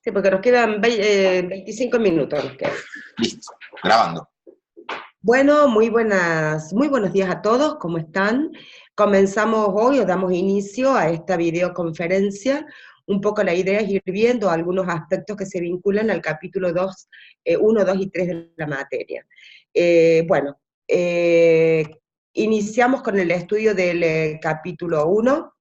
Sí, porque nos quedan 25 minutos. Nos quedan. Listo, grabando. Bueno, muy buenos días a todos, ¿cómo están? Comenzamos hoy, o damos inicio a esta videoconferencia. Un poco la idea es ir viendo algunos aspectos que se vinculan al capítulo 2, 1, 2 y 3 de la materia. Iniciamos con el estudio del capítulo 1.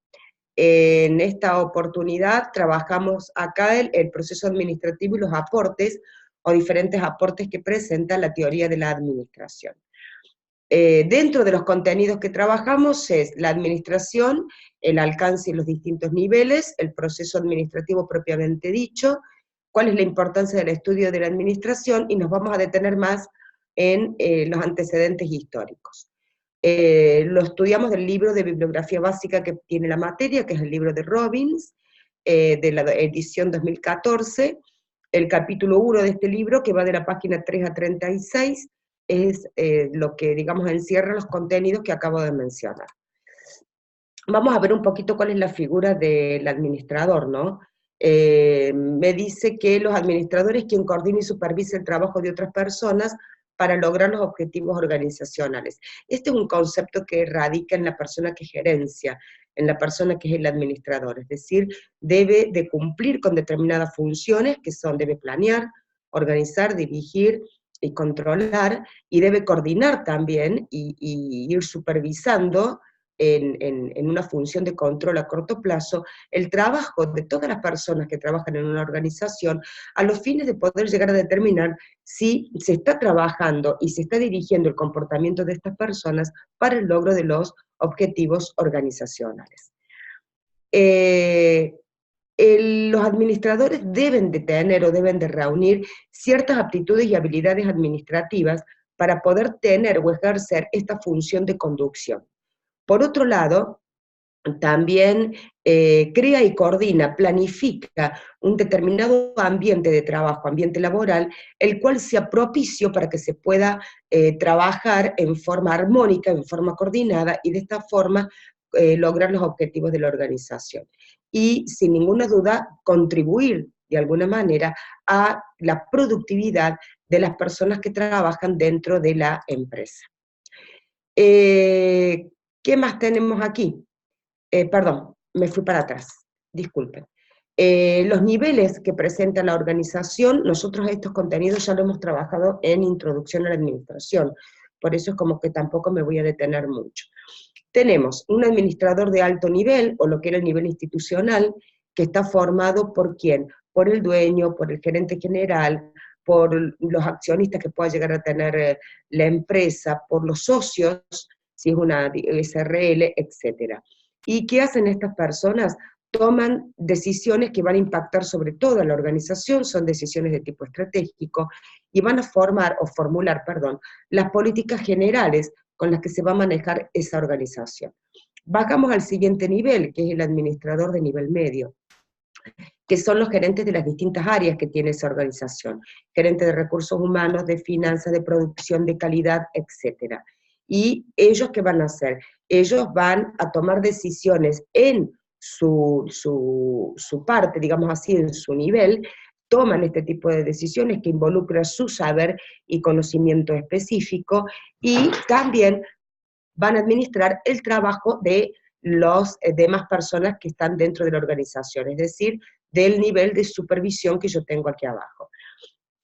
En esta oportunidad trabajamos acá el proceso administrativo y los aportes, o diferentes aportes que presenta la teoría de la administración. Dentro de los contenidos que trabajamos es la administración, el alcance y los distintos niveles, el proceso administrativo propiamente dicho, cuál es la importancia del estudio de la administración, y nos vamos a detener más en los antecedentes históricos. Lo estudiamos del libro de bibliografía básica que tiene la materia, que es el libro de Robbins, de la edición 2014, el capítulo 1 de este libro, que va de la página 3 a 36, es lo que, digamos, encierra los contenidos que acabo de mencionar. Vamos a ver un poquito cuál es la figura del administrador, ¿no? Me dice que los administradores quien coordina y supervisa el trabajo de otras personas para lograr los objetivos organizacionales. Este es un concepto que radica en la persona que gerencia, en la persona que es el administrador, es decir, debe de cumplir con determinadas funciones que son, debe planear, organizar, dirigir y controlar, y debe coordinar también y ir supervisando en una función de control a corto plazo, el trabajo de todas las personas que trabajan en una organización, a los fines de poder llegar a determinar si se está trabajando y se está dirigiendo el comportamiento de estas personas para el logro de los objetivos organizacionales. Los administradores deben de tener o deben de reunir ciertas aptitudes y habilidades administrativas para poder tener o ejercer esta función de conducción. Por otro lado, también crea y coordina, planifica un determinado ambiente de trabajo, ambiente laboral, el cual sea propicio para que se pueda trabajar en forma armónica, en forma coordinada, y de esta forma lograr los objetivos de la organización. Y sin ninguna duda contribuir de alguna manera a la productividad de las personas que trabajan dentro de la empresa. ¿Qué más tenemos aquí? Perdón, me fui para atrás, disculpen. Los niveles que presenta la organización, nosotros estos contenidos ya lo hemos trabajado en Introducción a la Administración, por eso es como que tampoco me voy a detener mucho. Tenemos un administrador de alto nivel, o lo que era el nivel institucional, que está formado ¿por quién? Por el dueño, por el gerente general, por los accionistas que pueda llegar a tener la empresa, por los socios, si es una SRL, etcétera. ¿Y qué hacen estas personas? Toman decisiones que van a impactar sobre toda la organización, son decisiones de tipo estratégico, y van a formular, las políticas generales con las que se va a manejar esa organización. Bajamos al siguiente nivel, que es el administrador de nivel medio, que son los gerentes de las distintas áreas que tiene esa organización, gerentes de recursos humanos, de finanzas, de producción, de calidad, etcétera. ¿Y ellos qué van a hacer? Ellos van a tomar decisiones en su parte, digamos así, en su nivel, toman este tipo de decisiones que involucran su saber y conocimiento específico, y también van a administrar el trabajo de las demás personas que están dentro de la organización, es decir, del nivel de supervisión que yo tengo aquí abajo.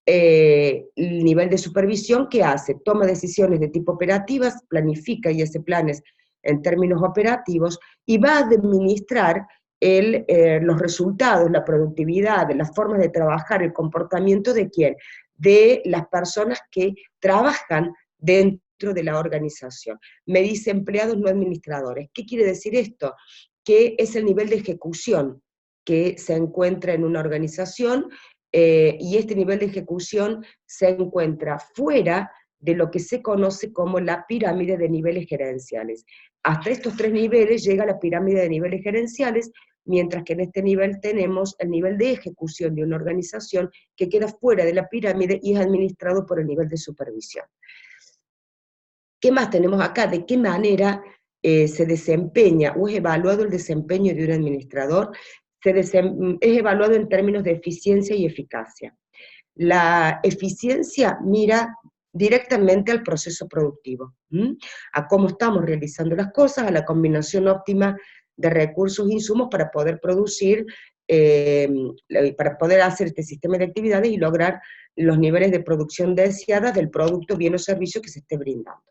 El nivel de supervisión, ¿qué hace? Toma decisiones de tipo operativas, planifica y hace planes en términos operativos, y va a administrar los resultados, la productividad, las formas de trabajar, el comportamiento de quién, de las personas que trabajan dentro de la organización. Me dice empleados no administradores. ¿Qué quiere decir esto? Que es el nivel de ejecución que se encuentra en una organización, y este nivel de ejecución se encuentra fuera de lo que se conoce como la pirámide de niveles gerenciales. Hasta estos 3 niveles llega la pirámide de niveles gerenciales, mientras que en este nivel tenemos el nivel de ejecución de una organización que queda fuera de la pirámide y es administrado por el nivel de supervisión. ¿Qué más tenemos acá? ¿De qué manera se desempeña o es evaluado el desempeño de un administrador? es evaluado en términos de eficiencia y eficacia. La eficiencia mira directamente al proceso productivo, a cómo estamos realizando las cosas, a la combinación óptima de recursos e insumos para poder producir, para poder hacer este sistema de actividades y lograr los niveles de producción deseadas del producto, bien o servicio que se esté brindando.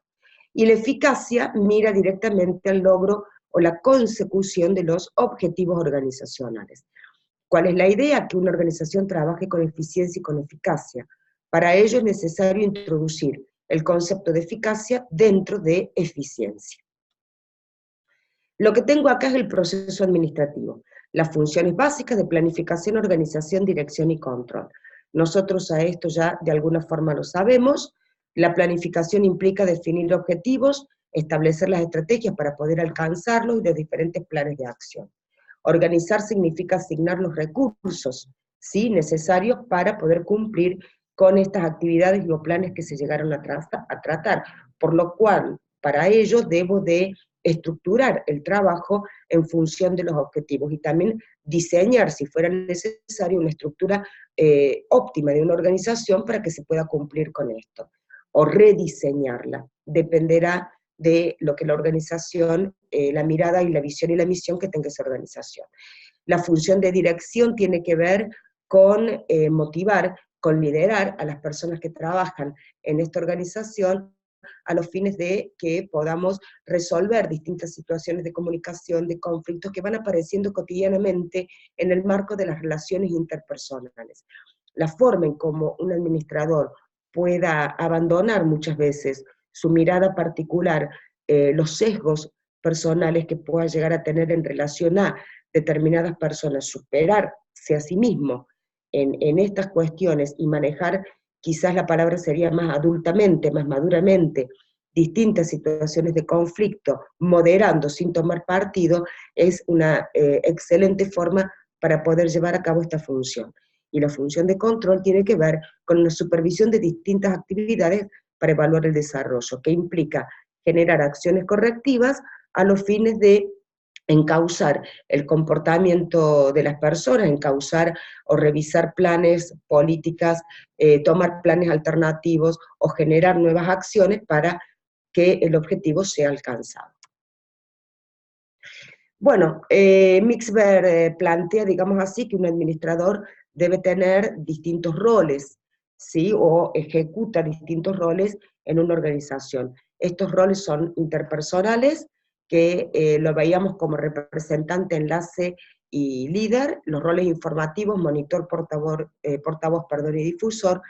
Y la eficacia mira directamente al logro o la consecución de los objetivos organizacionales. ¿Cuál es la idea? Que una organización trabaje con eficiencia y con eficacia. Para ello es necesario introducir el concepto de eficacia dentro de eficiencia. Lo que tengo acá es el proceso administrativo, las funciones básicas de planificación, organización, dirección y control. Nosotros a esto ya de alguna forma lo sabemos. La planificación implica definir objetivos, establecer las estrategias para poder alcanzarlos y de diferentes planes de acción. Organizar significa asignar los recursos, ¿sí?, necesarios para poder cumplir con estas actividades y o planes que se llegaron a tratar, por lo cual, para ello, debo de estructurar el trabajo en función de los objetivos y también diseñar, si fuera necesario, una estructura óptima de una organización para que se pueda cumplir con esto, o rediseñarla, dependerá de lo que la organización, la mirada y la visión y la misión que tenga esa organización. La función de dirección tiene que ver con motivar, con liderar a las personas que trabajan en esta organización a los fines de que podamos resolver distintas situaciones de comunicación, de conflictos que van apareciendo cotidianamente en el marco de las relaciones interpersonales. La forma en cómo un administrador pueda abandonar muchas veces su mirada particular, los sesgos personales que pueda llegar a tener en relación a determinadas personas, superarse a sí mismo en estas cuestiones y manejar, quizás la palabra sería más adultamente, más maduramente, distintas situaciones de conflicto, moderando sin tomar partido, es una excelente forma para poder llevar a cabo esta función. Y la función de control tiene que ver con la supervisión de distintas actividades para evaluar el desarrollo, que implica generar acciones correctivas a los fines de encauzar el comportamiento de las personas, encauzar o revisar planes, políticas, tomar planes alternativos o generar nuevas acciones para que el objetivo sea alcanzado. Bueno, Mixber plantea, digamos así, que un administrador debe tener distintos roles, ¿sí?, o ejecuta distintos roles en una organización. Estos roles son interpersonales, que lo veíamos como representante, enlace y líder, los roles informativos, monitor, portavoz, y difusor,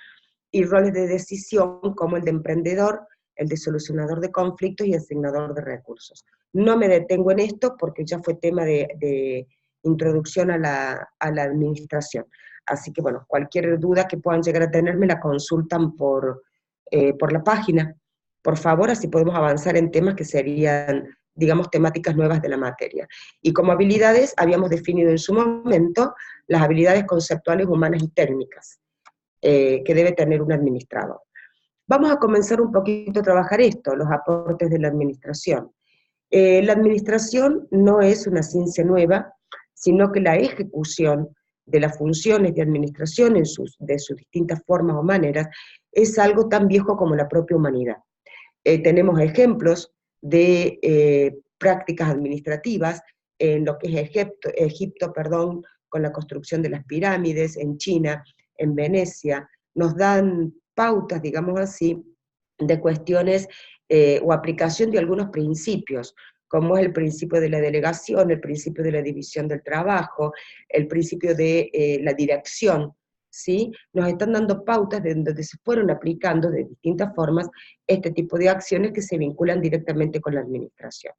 y roles de decisión como el de emprendedor, el de solucionador de conflictos y asignador de recursos. No me detengo en esto porque ya fue tema de introducción a la administración. Así que bueno, cualquier duda que puedan llegar a tener me la consultan por la página, por favor, así podemos avanzar en temas que serían, digamos, temáticas nuevas de la materia. Y como habilidades, habíamos definido en su momento las habilidades conceptuales, humanas y técnicas que debe tener un administrador. Vamos a comenzar un poquito a trabajar esto, los aportes de la administración. La administración no es una ciencia nueva, sino que la ejecución de las funciones de administración de sus distintas formas o maneras es algo tan viejo como la propia humanidad. Tenemos ejemplos de prácticas administrativas en lo que es Egipto, con la construcción de las pirámides, en China, en Venecia, nos dan pautas, digamos así, de cuestiones o aplicación de algunos principios, como es el principio de la delegación, el principio de la división del trabajo, el principio de la dirección, ¿sí? Nos están dando pautas de donde se fueron aplicando de distintas formas este tipo de acciones que se vinculan directamente con la administración.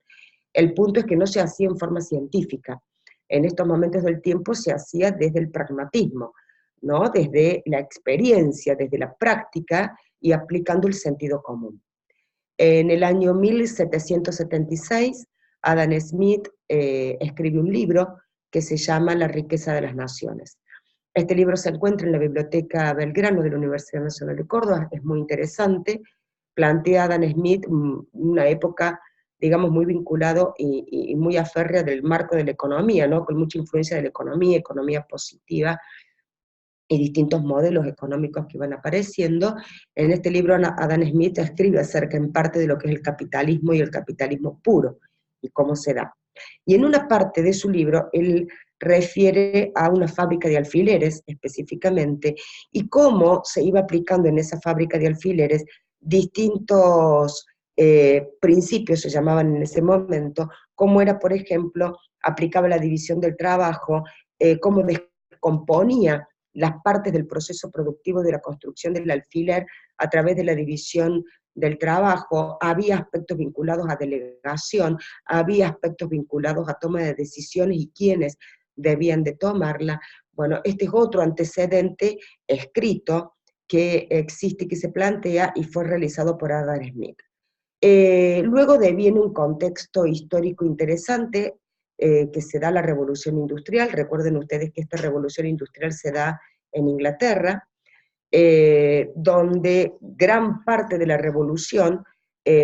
El punto es que no se hacía en forma científica. En estos momentos del tiempo se hacía desde el pragmatismo, ¿no?, desde la experiencia, desde la práctica y aplicando el sentido común. En el año 1776, Adam Smith escribe un libro que se llama La riqueza de las naciones. Este libro se encuentra en la Biblioteca Belgrano de la Universidad Nacional de Córdoba, es muy interesante. Plantea Adam Smith una época digamos, muy vinculado y muy aférreo del marco de la economía, ¿no? Con mucha influencia de la economía positiva, y distintos modelos económicos que van apareciendo. En este libro Adam Smith escribe acerca en parte de lo que es el capitalismo y el capitalismo puro, y cómo se da. Y en una parte de su libro, él refiere a una fábrica de alfileres específicamente, y cómo se iba aplicando en esa fábrica de alfileres distintos principios, se llamaban en ese momento, como era, por ejemplo, aplicaba la división del trabajo, cómo descomponía las partes del proceso productivo de la construcción del alfiler a través de la división del trabajo. Había aspectos vinculados a delegación, había aspectos vinculados a toma de decisiones y quiénes debían de tomarla. Bueno, este es otro antecedente escrito que existe, que se plantea y fue realizado por Adam Smith. Luego deviene un contexto histórico interesante, que se da la revolución industrial. Recuerden ustedes que esta revolución industrial se da en Inglaterra, donde gran parte de la revolución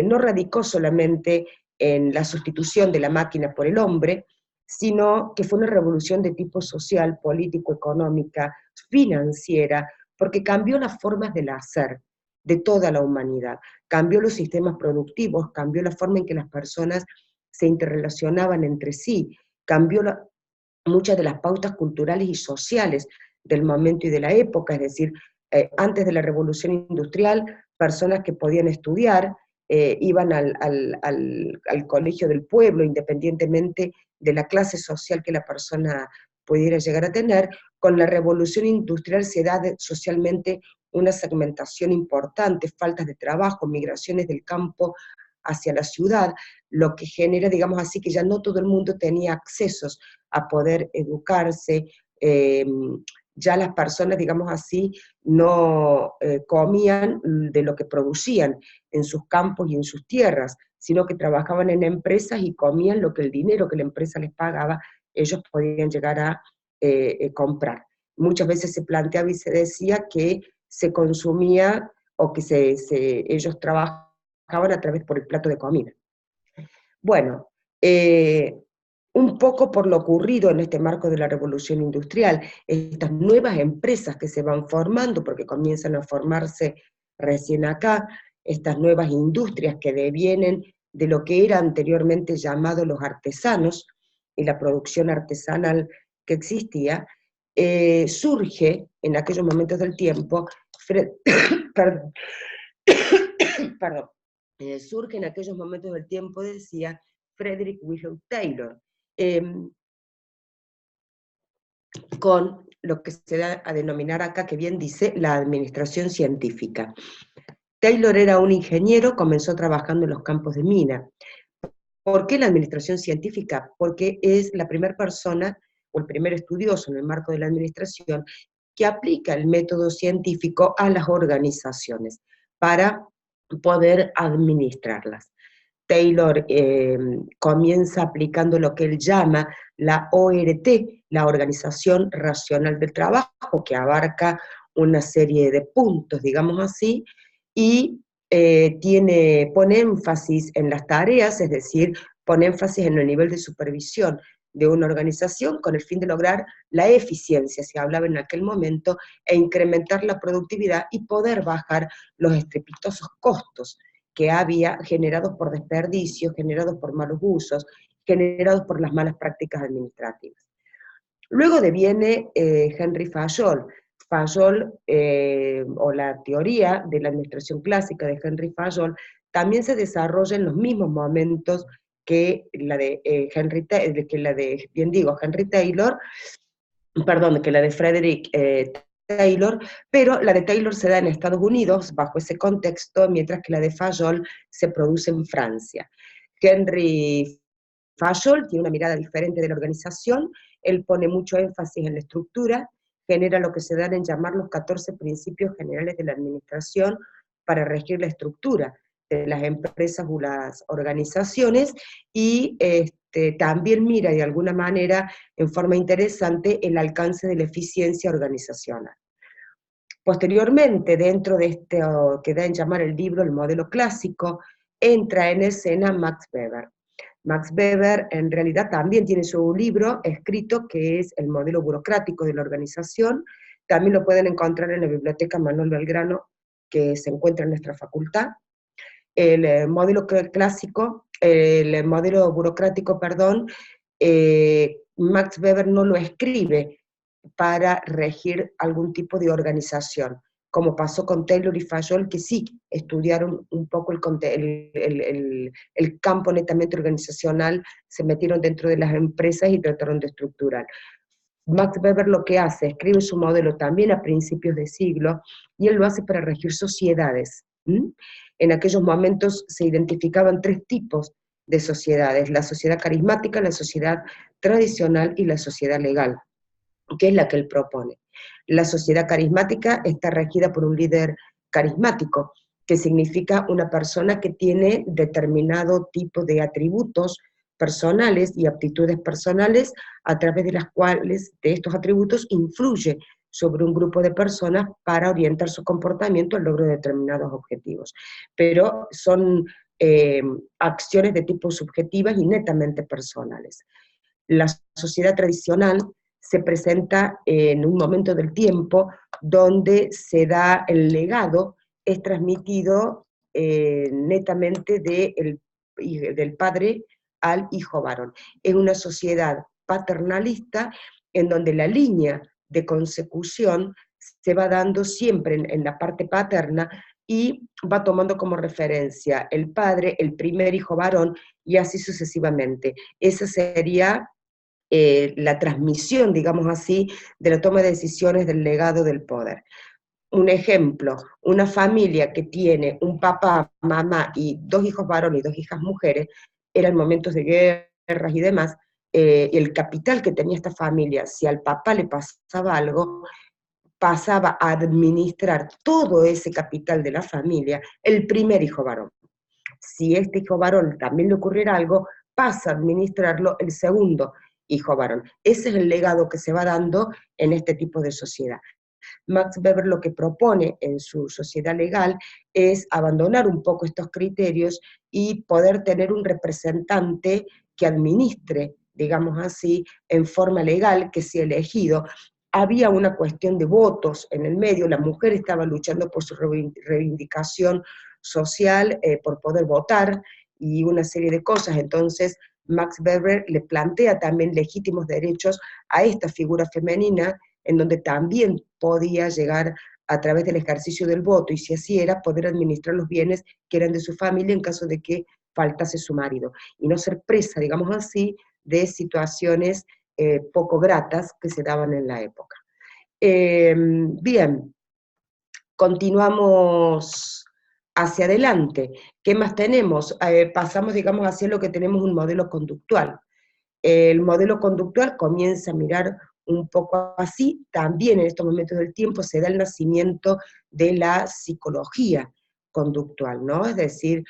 no radicó solamente en la sustitución de la máquina por el hombre, sino que fue una revolución de tipo social, político, económica, financiera, porque cambió las formas del hacer de toda la humanidad, cambió los sistemas productivos, cambió la forma en que las personas se interrelacionaban entre sí, cambió muchas de las pautas culturales y sociales del momento y de la época, es decir, antes de la revolución industrial, personas que podían estudiar iban al colegio del pueblo, independientemente de la clase social que la persona pudiera llegar a tener. Con la revolución industrial se da socialmente una segmentación importante, faltas de trabajo, migraciones del campo hacia la ciudad, lo que genera, digamos así, que ya no todo el mundo tenía accesos a poder educarse. Ya las personas, digamos así, no comían de lo que producían en sus campos y en sus tierras, sino que trabajaban en empresas y comían lo que el dinero que la empresa les pagaba, ellos podían llegar a comprar. Muchas veces se planteaba y se decía que se consumía o que ellos trabajaban a través por el plato de comida. Bueno, un poco por lo ocurrido en este marco de la revolución industrial, estas nuevas empresas que se van formando, porque comienzan a formarse recién acá, estas nuevas industrias que devienen de lo que era anteriormente llamado los artesanos, y la producción artesanal que existía, surge en aquellos momentos del tiempo, perdón, perdón, surge en aquellos momentos del tiempo, decía, Frederick William Taylor, con lo que se da a denominar acá, que bien dice, la administración científica. Taylor era un ingeniero, comenzó trabajando en los campos de mina. ¿Por qué la administración científica? Porque es la primera persona, o el primer estudioso en el marco de la administración, que aplica el método científico a las organizaciones para poder administrarlas. Taylor comienza aplicando lo que él llama la ORT, la Organización Racional del Trabajo, que abarca una serie de puntos, digamos así, y pone énfasis en las tareas, es decir, pone énfasis en el nivel de supervisión de una organización con el fin de lograr la eficiencia, se hablaba en aquel momento, e incrementar la productividad y poder bajar los estrepitosos costos que había generados por desperdicios, generados por malos usos, generados por las malas prácticas administrativas. Luego deviene Henry Fayol. Fayol, o la teoría de la administración clásica de Henry Fayol, también se desarrolla en los mismos momentos que la de Henry Taylor, perdón, que la de Frederick Taylor, pero la de Taylor se da en Estados Unidos bajo ese contexto, mientras que la de Fayol se produce en Francia. Henry Fayol tiene una mirada diferente de la organización, él pone mucho énfasis en la estructura, genera lo que se dan en llamar los 14 principios generales de la administración para regir la estructura de las empresas o las organizaciones, y también mira de alguna manera, en forma interesante, el alcance de la eficiencia organizacional. Posteriormente, dentro de este que da en llamar el libro El modelo clásico, entra en escena Max Weber. Max Weber en realidad también tiene su libro escrito que es El modelo burocrático de la organización, también lo pueden encontrar en la biblioteca Manuel Belgrano, que se encuentra en nuestra facultad. El modelo clásico, el modelo burocrático, perdón, Max Weber no lo escribe para regir algún tipo de organización, como pasó con Taylor y Fayol, que sí estudiaron un poco el campo netamente organizacional, se metieron dentro de las empresas y trataron de estructurar. Max Weber lo que hace, escribe su modelo también a principios de siglo, y él lo hace para regir sociedades. En aquellos momentos se identificaban tres tipos de sociedades: la sociedad carismática, la sociedad tradicional y la sociedad legal, que es la que él propone. La sociedad carismática está regida por un líder carismático, que significa una persona que tiene determinado tipo de atributos personales y aptitudes personales, a través de las cuales, de estos atributos, influye sobre un grupo de personas para orientar su comportamiento al logro de determinados objetivos. Pero son acciones de tipo subjetivas y netamente personales. La sociedad tradicional se presenta en un momento del tiempo donde se da el legado, es transmitido netamente del padre al hijo varón. Es una sociedad paternalista en donde la línea de consecución se va dando siempre en la parte paterna y va tomando como referencia el padre, el primer hijo varón, y así sucesivamente. Esa sería la transmisión, digamos así, de la toma de decisiones del legado del poder. Un ejemplo, una familia que tiene un papá, mamá y dos hijos varones y dos hijas mujeres, eran momentos de guerras y demás, el capital que tenía esta familia, si al papá le pasaba algo, pasaba a administrar todo ese capital de la familia el primer hijo varón. Si este hijo varón también le ocurriera algo, pasa a administrarlo el segundo hijo varón. Ese es el legado que se va dando en este tipo de sociedad. Max Weber lo que propone en su sociedad legal es abandonar un poco estos criterios y poder tener un representante que administre, digamos así, en forma legal, que sea elegido. Había una cuestión de votos en el medio, la mujer estaba luchando por su reivindicación social, por poder votar y una serie de cosas. Entonces Max Weber le plantea también legítimos derechos a esta figura femenina, en donde también podía llegar a través del ejercicio del voto, y si así era, poder administrar los bienes que eran de su familia en caso de que faltase su marido, y no ser presa, digamos así, de situaciones poco gratas que se daban en la época. Bien, continuamos hacia adelante. ¿Qué más tenemos? Pasamos, digamos, hacia lo que tenemos un modelo conductual. El modelo conductual comienza a mirar un poco así. También en estos momentos del tiempo se da el nacimiento de la psicología conductual, ¿no? Es decir,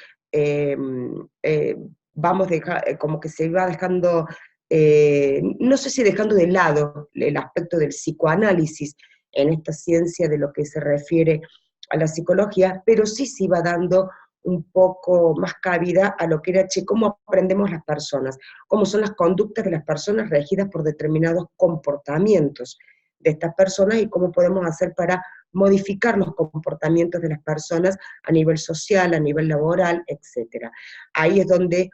vamos como que se va dejando, no sé si dejando de lado el aspecto del psicoanálisis en esta ciencia de lo que se refiere a la psicología, pero sí se va dando un poco más cabida a lo que era, cómo aprendemos las personas, cómo son las conductas de las personas regidas por determinados comportamientos de estas personas y cómo podemos hacer para modificar los comportamientos de las personas a nivel social, a nivel laboral, etc. Ahí es donde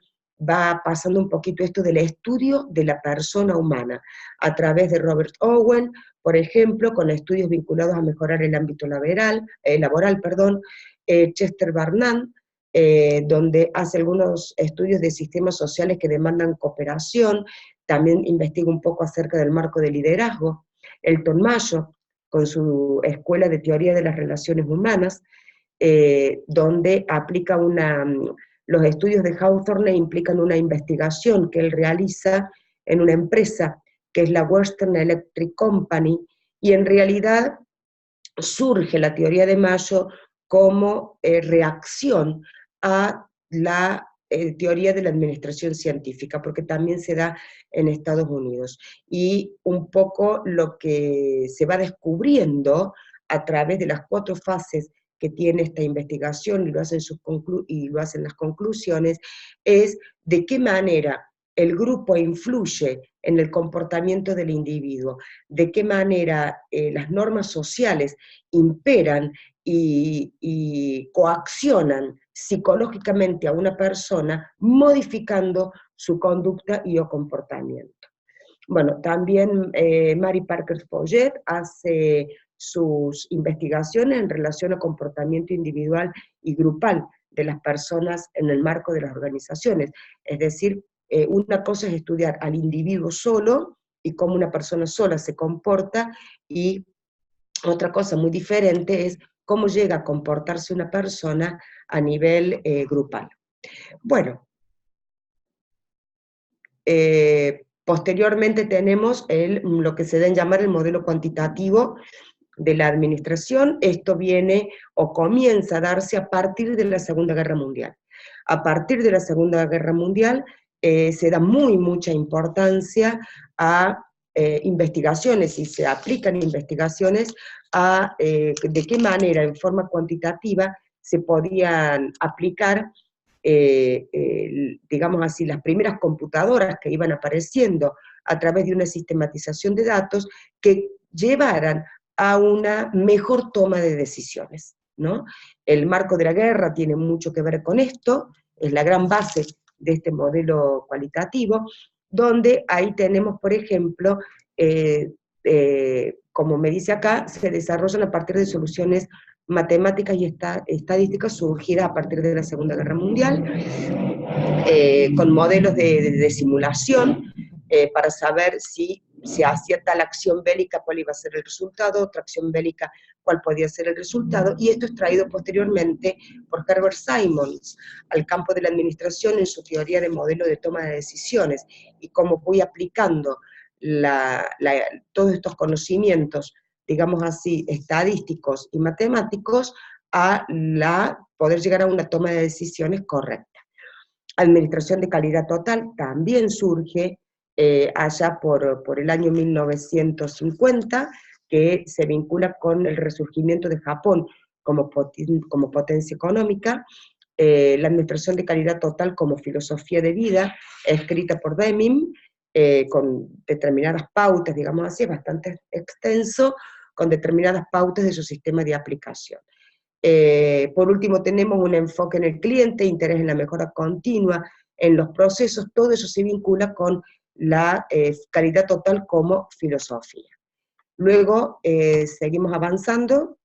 va pasando un poquito esto del estudio de la persona humana, a través de Robert Owen, por ejemplo, con estudios vinculados a mejorar el ámbito laboral, Chester Barnard, donde hace algunos estudios de sistemas sociales que demandan cooperación, también investiga un poco acerca del marco de liderazgo. Elton Mayo, con su escuela de teoría de las relaciones humanas, donde aplica los estudios de Hawthorne implican una investigación que él realiza en una empresa que es la Western Electric Company, y en realidad surge la teoría de Mayo como reacción a la teoría de la administración científica, porque también se da en Estados Unidos. Y un poco lo que se va descubriendo a través de las 4 fases que tiene esta investigación, y lo hacen, y lo hacen las conclusiones, es de qué manera el grupo influye en el comportamiento del individuo, de qué manera las normas sociales imperan y coaccionan psicológicamente a una persona, modificando su conducta y o comportamiento. Bueno, también Mary Parker Follett hace sus investigaciones en relación a comportamiento individual y grupal de las personas en el marco de las organizaciones. Es decir, una cosa es estudiar al individuo solo y cómo una persona sola se comporta, y otra cosa muy diferente es cómo llega a comportarse una persona a nivel grupal. Bueno, posteriormente tenemos lo que se da en llamar el modelo cuantitativo de la administración. Esto viene o comienza a darse a partir de la Segunda Guerra Mundial. A partir de la Segunda Guerra Mundial se da mucha importancia a investigaciones, y se aplican investigaciones a de qué manera en forma cuantitativa se podían aplicar digamos así, las primeras computadoras que iban apareciendo a través de una sistematización de datos que llevaran a una mejor toma de decisiones, ¿no? El marco de la guerra tiene mucho que ver con esto, es la gran base de este modelo cualitativo, donde ahí tenemos, por ejemplo, como me dice acá, se desarrollan a partir de soluciones matemáticas y estadísticas surgidas a partir de la Segunda Guerra Mundial, con modelos de simulación, para saber si se hacía tal acción bélica, cuál iba a ser el resultado, otra acción bélica, cuál podía ser el resultado, y esto es traído posteriormente por Herbert Simons al campo de la administración en su teoría de modelo de toma de decisiones, y cómo fui aplicando todos estos conocimientos, digamos así, estadísticos y matemáticos, a poder llegar a una toma de decisiones correcta. Administración de calidad total también surge allá por el año 1950, que se vincula con el resurgimiento de Japón como potencia económica. La administración de calidad total como filosofía de vida, escrita por Deming, con determinadas pautas, digamos así, es bastante extenso, con determinadas pautas de su sistema de aplicación. Por último, tenemos un enfoque en el cliente, interés en la mejora continua, en los procesos, todo eso se vincula con la calidad total como filosofía. Luego, seguimos avanzando.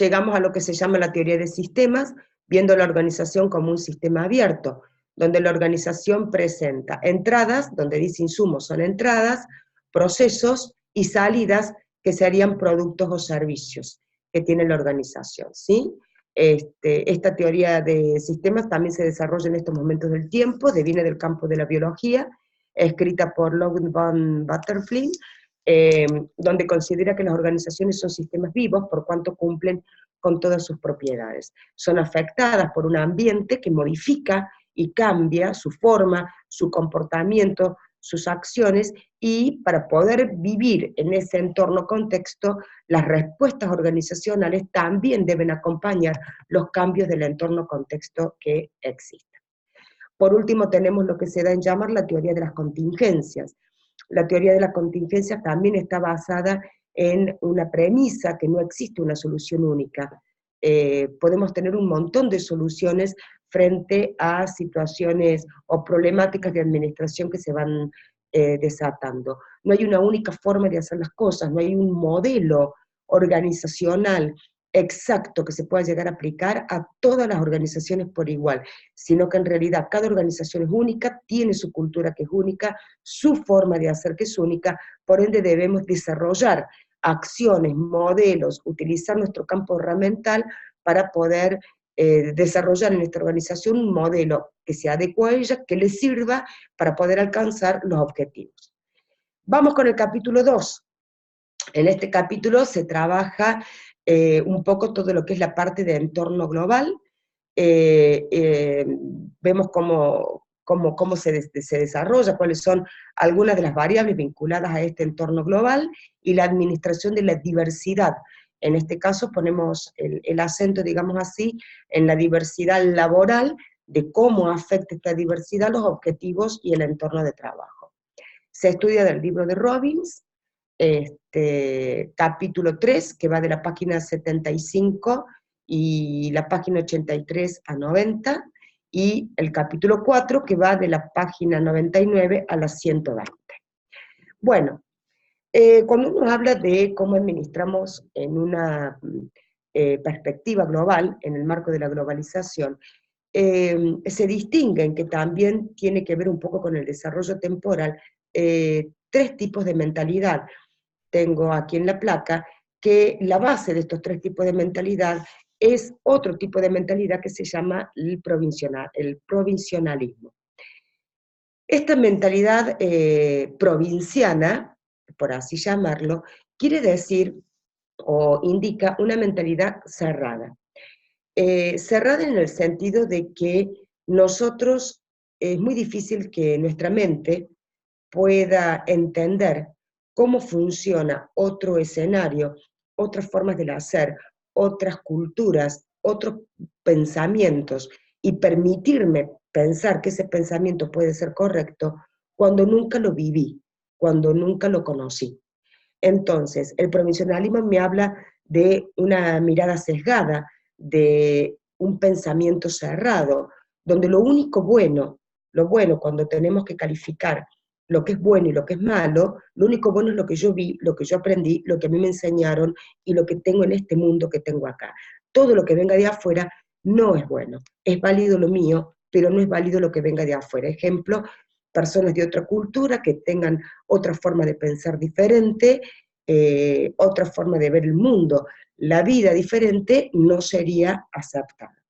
Llegamos a lo que se llama la teoría de sistemas, viendo la organización como un sistema abierto, donde la organización presenta entradas, donde dice insumos son entradas, procesos y salidas que serían productos o servicios que tiene la organización, ¿sí? Esta teoría de sistemas también se desarrolla en estos momentos del tiempo, deviene del campo de la biología, escrita por Ludwig von Butterfly, donde considera que las organizaciones son sistemas vivos por cuanto cumplen con todas sus propiedades. Son afectadas por un ambiente que modifica y cambia su forma, su comportamiento, sus acciones, y para poder vivir en ese entorno contexto, las respuestas organizacionales también deben acompañar los cambios del entorno contexto que existen. Por último, tenemos lo que se da en llamar la teoría de las contingencias. La teoría de las contingencias también está basada en una premisa que no existe una solución única. Podemos tener un montón de soluciones frente a situaciones o problemáticas de administración que se van desatando. No hay una única forma de hacer las cosas, no hay un modelo organizacional exacto que se pueda llegar a aplicar a todas las organizaciones por igual, sino que en realidad cada organización es única, tiene su cultura que es única, su forma de hacer que es única, por ende debemos desarrollar acciones, modelos, utilizar nuestro campo herramental para poder desarrollar en esta organización un modelo que se adecue a ella, que le sirva para poder alcanzar los objetivos. Vamos con el capítulo 2. En este capítulo se trabaja un poco todo lo que es la parte de entorno global. Vemos cómo cómo se desarrolla, cuáles son algunas de las variables vinculadas a este entorno global, y la administración de la diversidad. En este caso ponemos el acento, digamos así, en la diversidad laboral, de cómo afecta esta diversidad los objetivos y el entorno de trabajo. Se estudia del libro de Robbins, capítulo 3, que va de la página 75 y la página 83 a 90, y el capítulo 4, que va de la página 99 a la 120. Bueno, cuando uno habla de cómo administramos en una perspectiva global, en el marco de la globalización, se distinguen, que también tiene que ver un poco con el desarrollo temporal, tres tipos de mentalidad. Tengo aquí en la placa que la base de estos tres tipos de mentalidad es otro tipo de mentalidad que se llama el provincialismo. Esta mentalidad provinciana, por así llamarlo, quiere decir o indica una mentalidad cerrada. Cerrada en el sentido de que nosotros, es muy difícil que nuestra mente pueda entender cómo funciona otro escenario, otras formas de hacer, otras culturas, otros pensamientos, y permitirme pensar que ese pensamiento puede ser correcto cuando nunca lo viví, cuando nunca lo conocí. Entonces, el provincialismo me habla de una mirada sesgada, de un pensamiento cerrado, donde lo único bueno, lo bueno cuando tenemos que calificar lo que es bueno y lo que es malo, lo único bueno es lo que yo vi, lo que yo aprendí, lo que a mí me enseñaron y lo que tengo en este mundo que tengo acá. Todo lo que venga de afuera no es bueno. Es válido lo mío, pero no es válido lo que venga de afuera. Ejemplo, personas de otra cultura que tengan otra forma de pensar diferente, otra forma de ver el mundo, la vida diferente, no sería aceptada.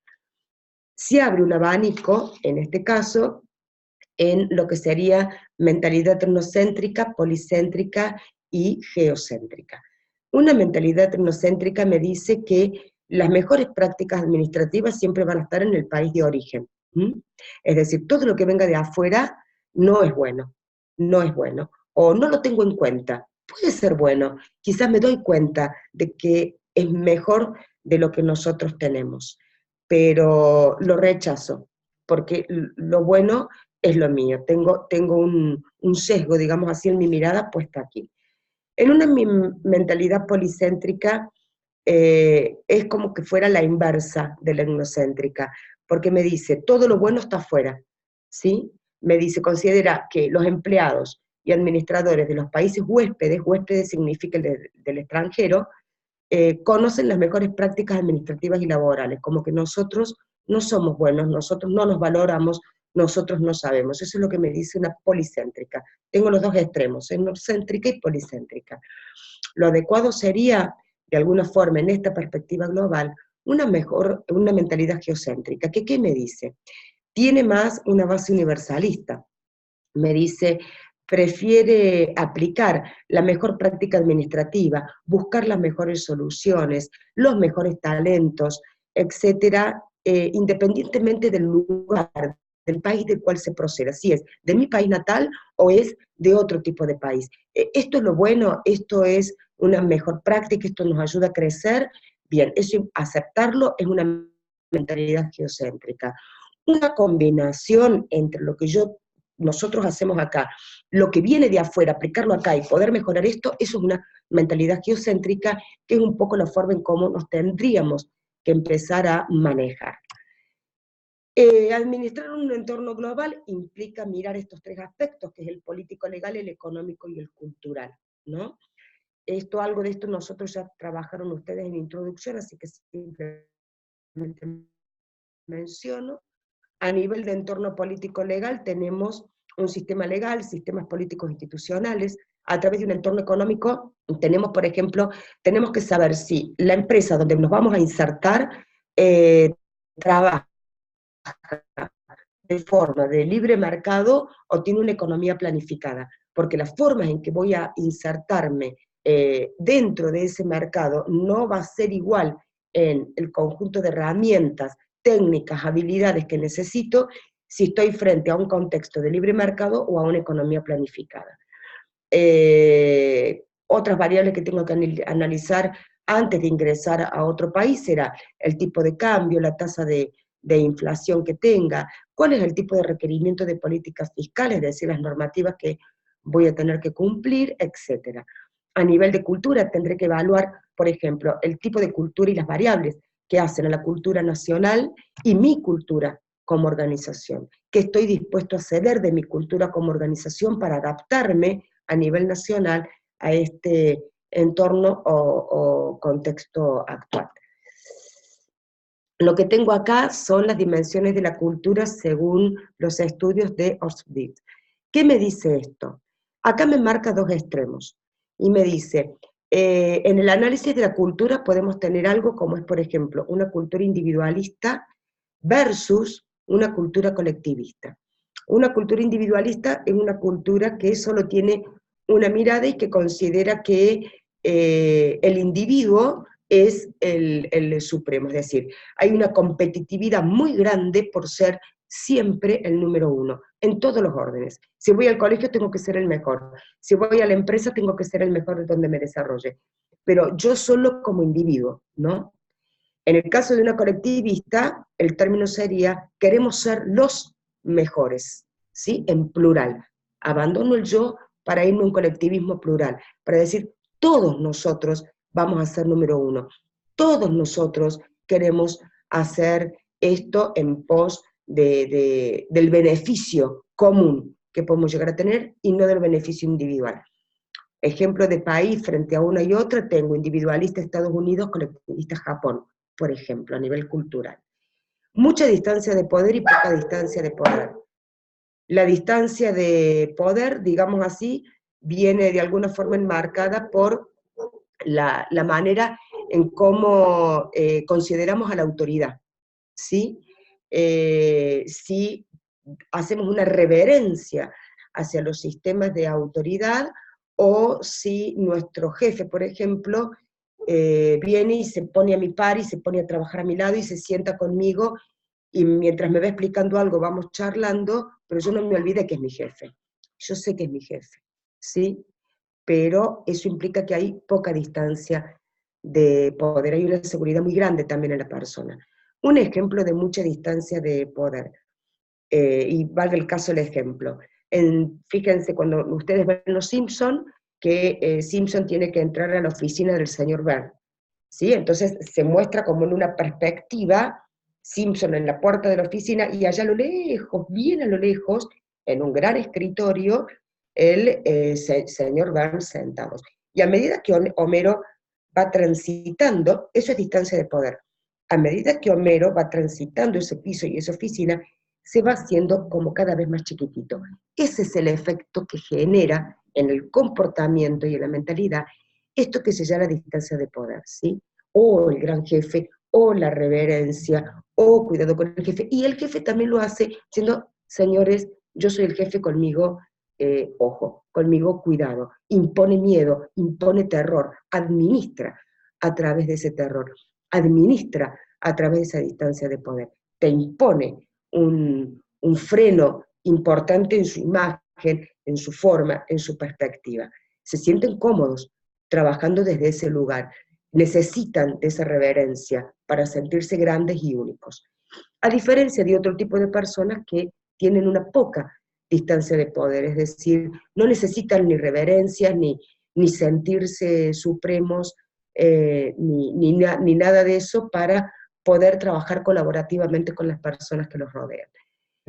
Se abre un abanico, en este caso, en lo que sería mentalidad etnocéntrica, policéntrica y geocéntrica. Una mentalidad etnocéntrica me dice que las mejores prácticas administrativas siempre van a estar en el país de origen. Es decir, todo lo que venga de afuera no es bueno, no es bueno, o no lo tengo en cuenta. Puede ser bueno, quizás me doy cuenta de que es mejor de lo que nosotros tenemos, pero lo rechazo, porque lo bueno es lo mío, tengo un sesgo, digamos así, en mi mirada puesta aquí. En una mentalidad policéntrica es como que fuera la inversa de la etnocéntrica, porque me dice, todo lo bueno está afuera, ¿sí? Me dice, considera que los empleados y administradores de los países huéspedes, huéspedes significa el del extranjero, conocen las mejores prácticas administrativas y laborales, como que nosotros no somos buenos, nosotros no nos valoramos, nosotros no sabemos. Eso es lo que me dice una policéntrica. Tengo los dos extremos, etnocéntrica y policéntrica. Lo adecuado sería, de alguna forma, en esta perspectiva global, una mentalidad geocéntrica. ¿Qué me dice? Tiene más una base universalista. Me dice, prefiere aplicar la mejor práctica administrativa, buscar las mejores soluciones, los mejores talentos, etcétera, independientemente del lugar, del país del cual se proceda, si es de mi país natal o es de otro tipo de país. Esto es lo bueno, esto es una mejor práctica, esto nos ayuda a crecer. Bien, eso aceptarlo es una mentalidad geocéntrica. Una combinación entre lo que nosotros hacemos acá, lo que viene de afuera, aplicarlo acá y poder mejorar esto, eso es una mentalidad geocéntrica, que es un poco la forma en cómo nos tendríamos que empezar a manejar. Administrar un entorno global implica mirar estos tres aspectos, que es el político legal, el económico y el cultural, ¿no? Algo de esto nosotros ya trabajaron ustedes en introducción, así que simplemente menciono. A nivel de entorno político legal tenemos un sistema legal, sistemas políticos institucionales. A través de un entorno económico tenemos, por ejemplo, tenemos que saber si la empresa donde nos vamos a insertar trabaja de forma de libre mercado o tiene una economía planificada, porque las formas en que voy a insertarme dentro de ese mercado no va a ser igual en el conjunto de herramientas, técnicas, habilidades que necesito, si estoy frente a un contexto de libre mercado o a una economía planificada. Otras variables que tengo que analizar antes de ingresar a otro país será el tipo de cambio, la tasa de inflación que tenga, cuál es el tipo de requerimiento de políticas fiscales, es decir, las normativas que voy a tener que cumplir, etc. A nivel de cultura tendré que evaluar, por ejemplo, el tipo de cultura y las variables que hacen a la cultura nacional y mi cultura como organización, que estoy dispuesto a ceder de mi cultura como organización para adaptarme a nivel nacional a este entorno o contexto actual. Lo que tengo acá son las dimensiones de la cultura según los estudios de Oxford. ¿Qué me dice esto? Acá me marca dos extremos y me dice, en el análisis de la cultura podemos tener algo como es, por ejemplo, una cultura individualista versus una cultura colectivista. Una cultura individualista es una cultura que solo tiene una mirada y que considera que el individuo es el supremo, es decir, hay una competitividad muy grande por ser siempre el número uno, en todos los órdenes. Si voy al colegio tengo que ser el mejor, si voy a la empresa tengo que ser el mejor donde me desarrolle, pero yo solo como individuo, ¿no? En el caso de una colectivista, el término sería, queremos ser los mejores, ¿sí? En plural. Abandono el yo para irme a un colectivismo plural, para decir, todos nosotros vamos a ser número uno, todos nosotros queremos hacer esto en pos del beneficio común que podemos llegar a tener y no del beneficio individual. Ejemplo de país frente a una y otra, tengo individualista Estados Unidos, colectivista Japón, por ejemplo, a nivel cultural. Mucha distancia de poder y poca distancia de poder. La distancia de poder, digamos así, viene de alguna forma enmarcada por la manera en cómo consideramos a la autoridad, ¿sí? Si hacemos una reverencia hacia los sistemas de autoridad o si nuestro jefe, por ejemplo, viene y se pone a mi par y se pone a trabajar a mi lado y se sienta conmigo y mientras me va explicando algo vamos charlando, pero yo no me olvide que es mi jefe. Yo sé que es mi jefe, ¿sí? Pero eso implica que hay poca distancia de poder, hay una seguridad muy grande también en la persona. Un ejemplo de mucha distancia de poder, y valga el caso el ejemplo. Fíjense, cuando ustedes ven Los Simpson, que Simpson tiene que entrar a la oficina del señor Burns, ¿sí? Entonces se muestra como en una perspectiva, Simpson en la puerta de la oficina, y allá a lo lejos, bien a lo lejos, en un gran escritorio, el señor Burns sentado. Y a medida que Homero va transitando, eso es distancia de poder, a medida que Homero va transitando ese piso y esa oficina, se va haciendo como cada vez más chiquitito. Ese es el efecto que genera en el comportamiento y en la mentalidad esto que se llama distancia de poder, ¿sí? O el gran jefe, o la reverencia, o cuidado con el jefe. Y el jefe también lo hace diciendo, señores, yo soy el jefe, conmigo, ojo, conmigo cuidado. Impone miedo, impone terror, administra a través de ese terror, administra a través de esa distancia de poder. Te impone un freno importante en su imagen, en su forma, en su perspectiva. Se sienten cómodos trabajando desde ese lugar. Necesitan de esa reverencia para sentirse grandes y únicos. A diferencia de otro tipo de personas que tienen una poca distancia de poder, es decir, no necesitan ni reverencia, ni sentirse supremos, ni nada de eso para poder trabajar colaborativamente con las personas que los rodean.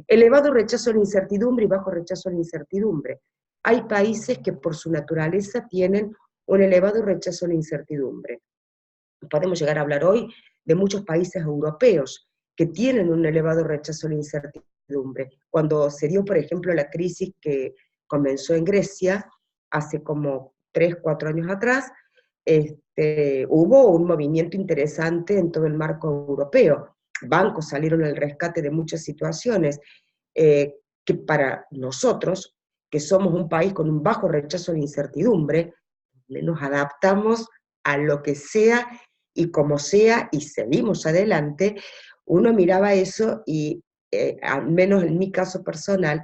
Elevado rechazo a la incertidumbre y bajo rechazo a la incertidumbre. Hay países que por su naturaleza tienen un elevado rechazo a la incertidumbre. Podemos llegar a hablar hoy de muchos países europeos que tienen un elevado rechazo a la incertidumbre. Cuando se dio, por ejemplo, la crisis que comenzó en Grecia, hace como 3, 4 años atrás, hubo un movimiento interesante en todo el marco europeo. Bancos salieron al rescate de muchas situaciones que para nosotros, que somos un país con un bajo rechazo a la incertidumbre, nos adaptamos a lo que sea y como sea y seguimos adelante, uno miraba eso y al menos en mi caso personal,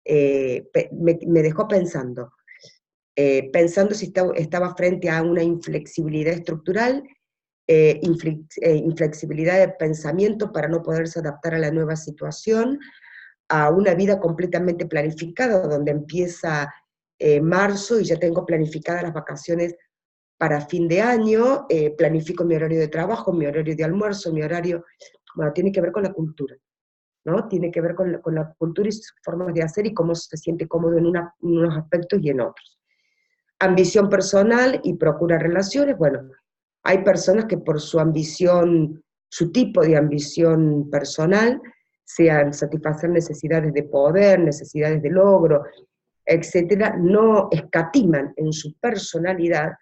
me dejó pensando. Pensando si estaba frente a una inflexibilidad estructural, inflexibilidad de pensamiento para no poderse adaptar a la nueva situación, a una vida completamente planificada, donde empieza marzo y ya tengo planificadas las vacaciones para fin de año, planifico mi horario de trabajo, mi horario de almuerzo, mi horario, bueno, tiene que ver con la cultura, ¿no? Tiene que ver con la cultura y sus formas de hacer y cómo se siente cómodo en unos aspectos y en otros. Ambición personal y procura relaciones, bueno, hay personas que por su ambición, su tipo de ambición personal, sean satisfacer necesidades de poder, necesidades de logro, etcétera, no escatiman en su personalidad,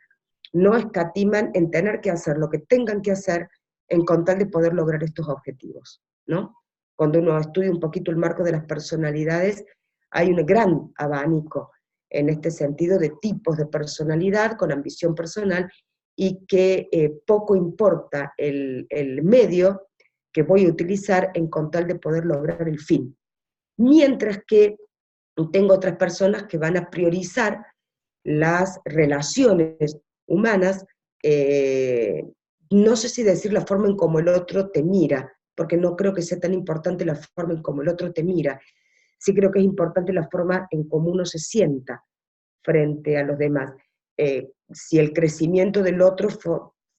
no escatiman en tener que hacer lo que tengan que hacer en con tal de poder lograr estos objetivos, ¿no? Cuando uno estudia un poquito el marco de las personalidades, hay un gran abanico en este sentido de tipos de personalidad con ambición personal y que poco importa el medio que voy a utilizar en con tal de poder lograr el fin. Mientras que tengo otras personas que van a priorizar las relaciones humanas, no sé si decir la forma en cómo el otro te mira, porque no creo que sea tan importante la forma en cómo el otro te mira, sí creo que es importante la forma en cómo uno se sienta frente a los demás. Si el crecimiento del otro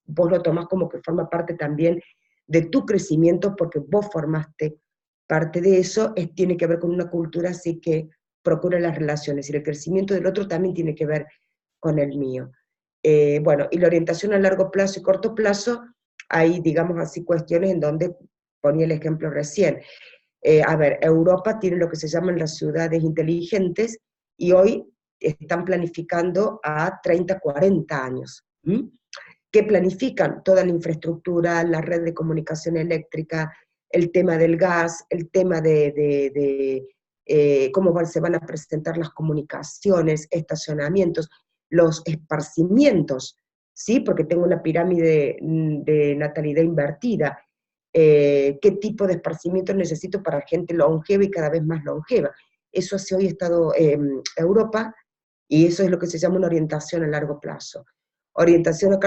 vos lo tomás como que forma parte también de tu crecimiento porque vos formaste parte de eso, tiene que ver con una cultura así que procura las relaciones, y el crecimiento del otro también tiene que ver con el mío. Bueno, y la orientación a largo plazo y corto plazo, hay, digamos así, cuestiones en donde ponía el ejemplo recién. A ver, Europa tiene lo que se llaman las ciudades inteligentes, y hoy están planificando a 30, 40 años. Que planifican toda la infraestructura, la red de comunicación eléctrica, el tema del gas, el tema de cómo se van a presentar las comunicaciones, estacionamientos, los esparcimientos, ¿sí? Porque tengo una pirámide de natalidad invertida. ¿Qué tipo de esparcimiento necesito para gente longeva y cada vez más longeva? Eso hace hoy Europa, y eso es lo que se llama una orientación a largo plazo. Orientación a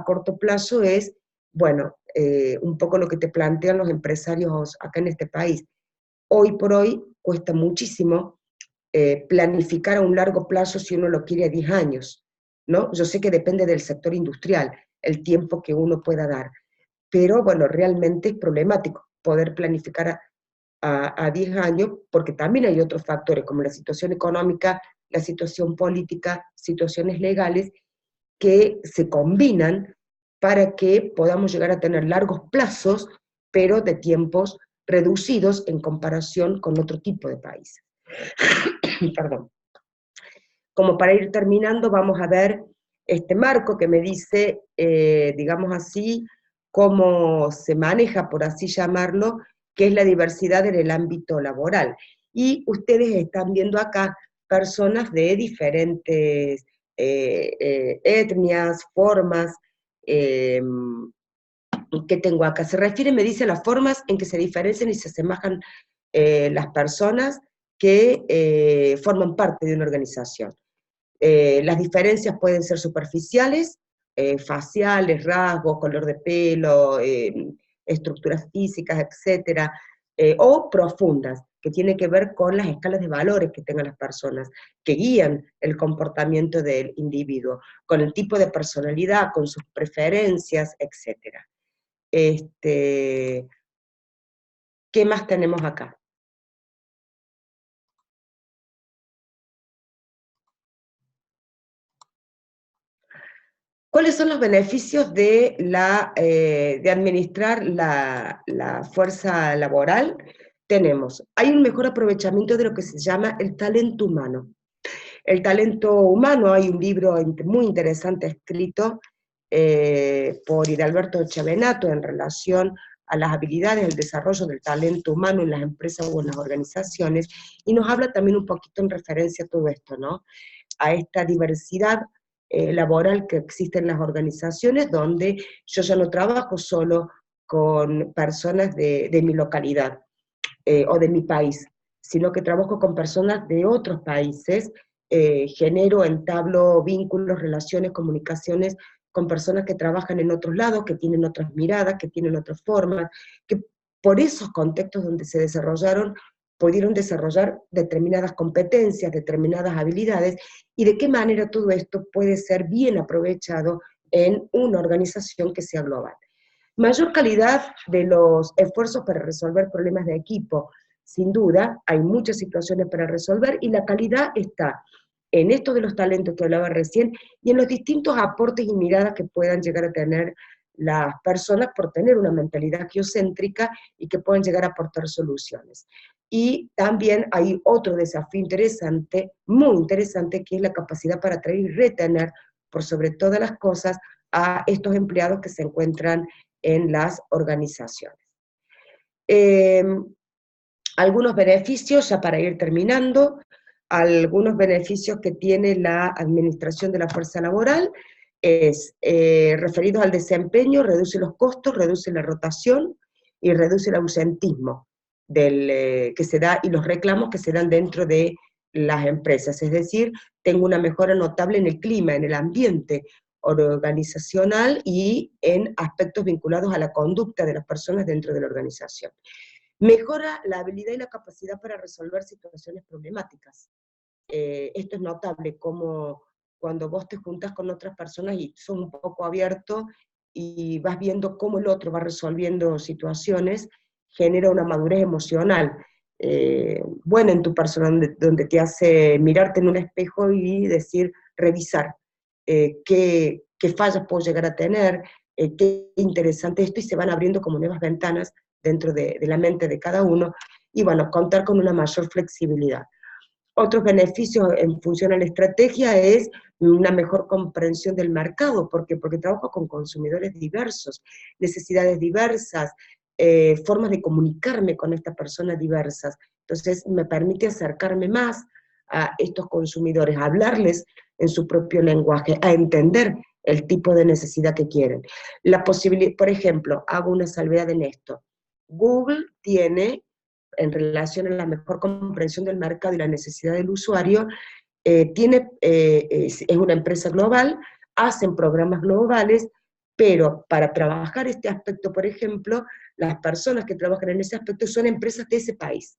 corto plazo es, bueno, un poco lo que te plantean los empresarios acá en este país. Hoy por hoy cuesta muchísimo planificar a un largo plazo si uno lo quiere a 10 años, ¿no? Yo sé que depende del sector industrial, el tiempo que uno pueda dar, pero bueno, realmente es problemático poder planificar a 10 años, porque también hay otros factores como la situación económica, la situación política, situaciones legales, que se combinan para que podamos llegar a tener largos plazos, pero de tiempos reducidos en comparación con otro tipo de países. Perdón. Como para ir terminando, vamos a ver este marco que me dice, digamos así, cómo se maneja, por así llamarlo, que es la diversidad en el ámbito laboral. Y ustedes están viendo acá personas de diferentes etnias, formas, que tengo acá. Se refiere, me dice, a las formas en que se diferencian y se asemejan las personas que forman parte de una organización. Las diferencias pueden ser superficiales, faciales, rasgos, color de pelo, estructuras físicas, etcétera, o profundas, que tiene que ver con las escalas de valores que tengan las personas, que guían el comportamiento del individuo, con el tipo de personalidad, con sus preferencias, etcétera. ¿Qué más tenemos acá? ¿Cuáles son los beneficios de administrar la fuerza laboral? Hay un mejor aprovechamiento de lo que se llama el talento humano. El talento humano, hay un libro muy interesante escrito por Hidalberto Chavenato en relación a las habilidades, el desarrollo del talento humano en las empresas o en las organizaciones, y nos habla también un poquito en referencia a todo esto, ¿no? A esta diversidad laboral que existe en las organizaciones, donde yo ya no trabajo solo con personas de mi localidad. o de mi país, sino que trabajo con personas de otros países, genero, entablo vínculos, relaciones, comunicaciones con personas que trabajan en otros lados, que tienen otras miradas, que tienen otras formas, que por esos contextos donde se desarrollaron, pudieron desarrollar determinadas competencias, determinadas habilidades, y de qué manera todo esto puede ser bien aprovechado en una organización que sea global. Mayor calidad de los esfuerzos para resolver problemas de equipo. Sin duda, hay muchas situaciones para resolver y la calidad está en esto de los talentos que hablaba recién y en los distintos aportes y miradas que puedan llegar a tener las personas por tener una mentalidad geocéntrica y que puedan llegar a aportar soluciones. Y también hay otro desafío interesante, muy interesante, que es la capacidad para atraer y retener, por sobre todas las cosas, a estos empleados que se encuentran en las organizaciones. Algunos beneficios, ya para ir terminando, algunos beneficios que tiene la administración de la fuerza laboral es referidos al desempeño, reduce los costos, reduce la rotación y reduce el ausentismo que se da y los reclamos que se dan dentro de las empresas. Es decir, tengo una mejora notable en el clima, en el ambiente organizacional y en aspectos vinculados a la conducta de las personas dentro de la organización. Mejora la habilidad y la capacidad para resolver situaciones problemáticas. Esto es notable, como cuando vos te juntas con otras personas y sos un poco abierto y vas viendo cómo el otro va resolviendo situaciones, genera una madurez emocional buena en tu persona, donde te hace mirarte en un espejo y decir, revisar qué fallas puedo llegar a tener, qué interesante esto, y se van abriendo como nuevas ventanas dentro de la mente de cada uno, y bueno, contar con una mayor flexibilidad. Otros beneficios en función a la estrategia es una mejor comprensión del mercado, porque trabajo con consumidores diversos, necesidades diversas, formas de comunicarme con estas personas diversas. Entonces me permite acercarme más a estos consumidores, a hablarles en su propio lenguaje, a entender el tipo de necesidad que quieren. La posibilidad, por ejemplo, hago una salvedad en esto. Google tiene, en relación a la mejor comprensión del mercado y la necesidad del usuario, es una empresa global, hacen programas globales, pero para trabajar este aspecto, por ejemplo, las personas que trabajan en ese aspecto son empresas de ese país,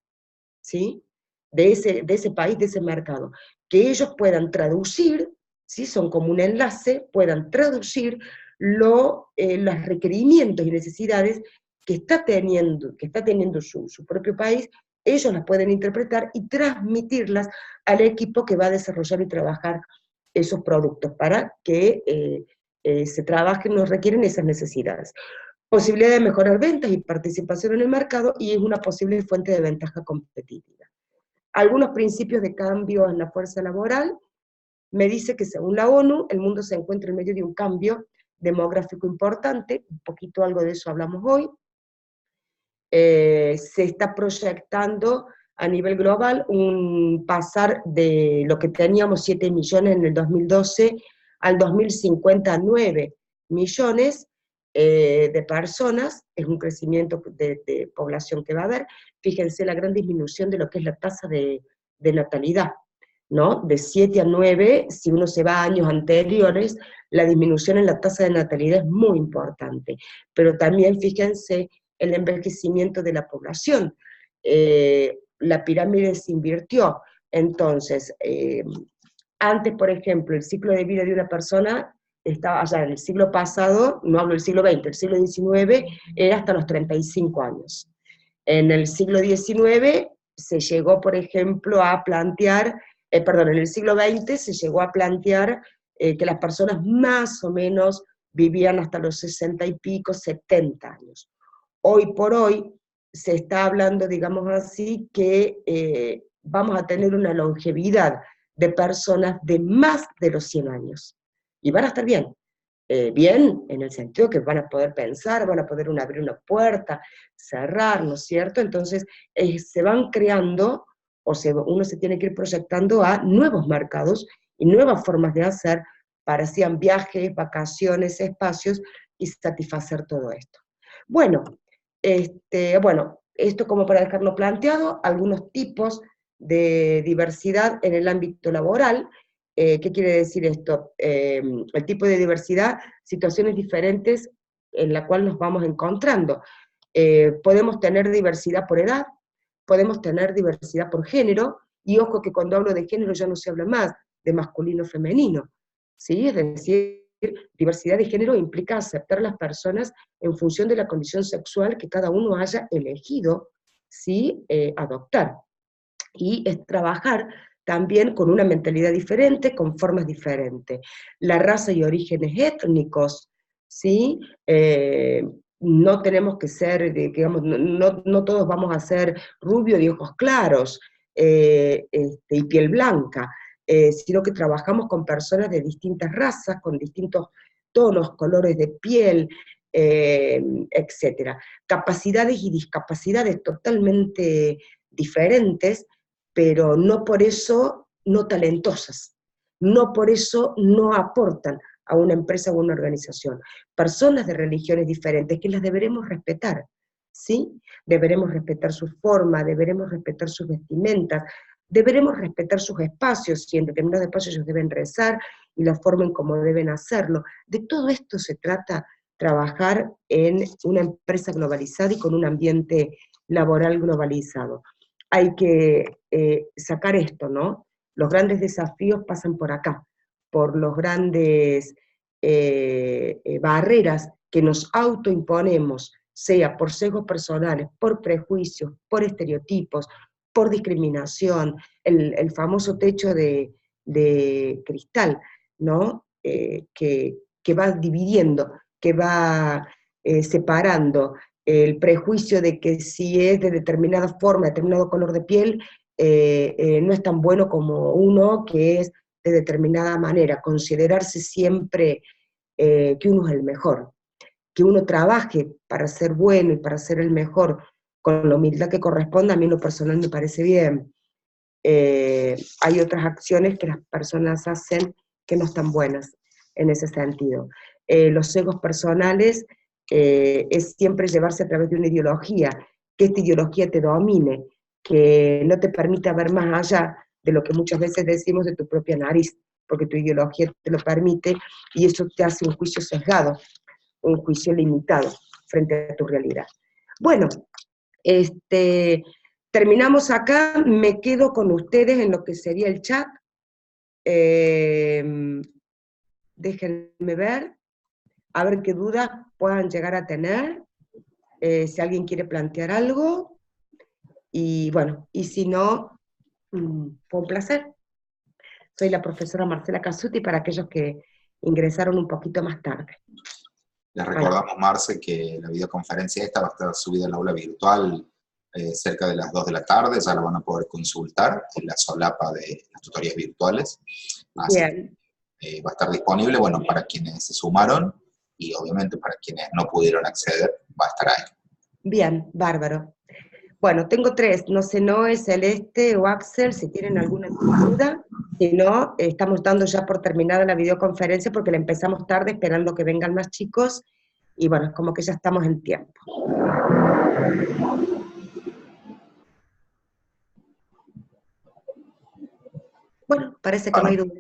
¿sí? De ese país, de ese mercado. Que ellos puedan traducir, ¿sí? Son como un enlace, puedan traducir los requerimientos y necesidades que está teniendo su propio país, ellos las pueden interpretar y transmitirlas al equipo que va a desarrollar y trabajar esos productos para que se trabajen, nos requieren esas necesidades. Posibilidad de mejorar ventas y participación en el mercado, y es una posible fuente de ventaja competitiva. Algunos principios de cambio en la fuerza laboral. Me dice que según la ONU, el mundo se encuentra en medio de un cambio demográfico importante, un poquito algo de eso hablamos hoy. Se está proyectando a nivel global un pasar de lo que teníamos 7 millones en el 2012 al 2050 a 9 millones de personas, es un crecimiento de población que va a haber. Fíjense la gran disminución de lo que es la tasa de natalidad, ¿no? De 7 a 9, si uno se va a años anteriores, la disminución en la tasa de natalidad es muy importante, pero también fíjense el envejecimiento de la población. La pirámide se invirtió, entonces, antes, por ejemplo, el ciclo de vida de una persona estaba allá en el siglo pasado, no hablo del siglo XX, el siglo XIX era hasta los 35 años. En el siglo XIX se llegó, por ejemplo, a plantear, en el siglo XX se llegó a plantear que las personas más o menos vivían hasta los 60 y pico, 70 años. Hoy por hoy se está hablando, digamos así, que vamos a tener una longevidad de personas de más de los 100 años. Y van a estar bien. Bien en el sentido que van a poder pensar, van a poder abrir una puerta, cerrar, ¿no es cierto? Entonces se van creando, uno se tiene que ir proyectando a nuevos mercados y nuevas formas de hacer para hacían viajes, vacaciones, espacios y satisfacer todo esto. Bueno, esto como para dejarlo planteado, algunos tipos de diversidad en el ámbito laboral. ¿Qué quiere decir esto? El tipo de diversidad, situaciones diferentes en la cual nos vamos encontrando. Podemos tener diversidad por edad, podemos tener diversidad por género, y ojo que cuando hablo de género ya no se habla más de masculino o femenino, ¿sí? Es decir, diversidad de género implica aceptar a las personas en función de la condición sexual que cada uno haya elegido, ¿sí? Adoptar. Y es trabajar también con una mentalidad diferente, con formas diferentes. La raza y orígenes étnicos, ¿sí? No tenemos que ser, digamos, no todos vamos a ser rubio de ojos claros y piel blanca, sino que trabajamos con personas de distintas razas, con distintos tonos, colores de piel, etcétera. Capacidades y discapacidades totalmente diferentes, pero no por eso no talentosas, no por eso no aportan a una empresa o una organización. Personas de religiones diferentes que las deberemos respetar, ¿sí? Deberemos respetar su forma, deberemos respetar sus vestimentas, deberemos respetar sus espacios, y en determinados espacios ellos deben rezar, y la forma en cómo deben hacerlo. De todo esto se trata trabajar en una empresa globalizada y con un ambiente laboral globalizado. Hay que sacar esto, ¿no? Los grandes desafíos pasan por acá, por los grandes barreras que nos autoimponemos, sea por sesgos personales, por prejuicios, por estereotipos, por discriminación, el famoso techo de cristal, ¿no? Que va dividiendo, que va separando, el prejuicio de que si es de determinada forma, determinado color de piel, no es tan bueno como uno que es de determinada manera, considerarse siempre que uno es el mejor, que uno trabaje para ser bueno y para ser el mejor, con la humildad que corresponde, a mí en lo personal me parece bien. Hay otras acciones que las personas hacen que no están buenas en ese sentido. Los egos personales es siempre llevarse a través de una ideología, que esta ideología te domine, que no te permita ver más allá de lo que muchas veces decimos de tu propia nariz, porque tu ideología te lo permite y eso te hace un juicio sesgado, un juicio limitado frente a tu realidad. Bueno, terminamos acá, me quedo con ustedes en lo que sería el chat. Déjenme ver, a ver qué dudas puedan llegar a tener, si alguien quiere plantear algo, y bueno, y si no, fue un placer. Soy la profesora Marcela Casuti para aquellos que ingresaron un poquito más tarde. Les recordamos, Marce, que la videoconferencia esta va a estar subida en la aula virtual cerca de las 2 de la tarde, ya la van a poder consultar en la solapa de las tutorías virtuales. Así Bien. que va a estar disponible, bueno, para quienes se sumaron y obviamente para quienes no pudieron acceder, va a estar ahí. Bien, bárbaro. Bueno, tengo 3, no sé, Noé, Celeste o Axel, si tienen alguna duda. Si no, estamos dando ya por terminada la videoconferencia porque la empezamos tarde esperando que vengan más chicos y bueno, es como que ya estamos en tiempo. Bueno, parece que no hay duda.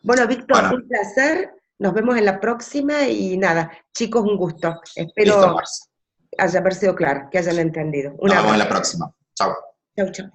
Bueno, Víctor, un placer, nos vemos en la próxima y nada, chicos, un gusto. Espero haya haber sido claro, que hayan entendido. Nos vemos en la próxima. Chao. Chau, chau.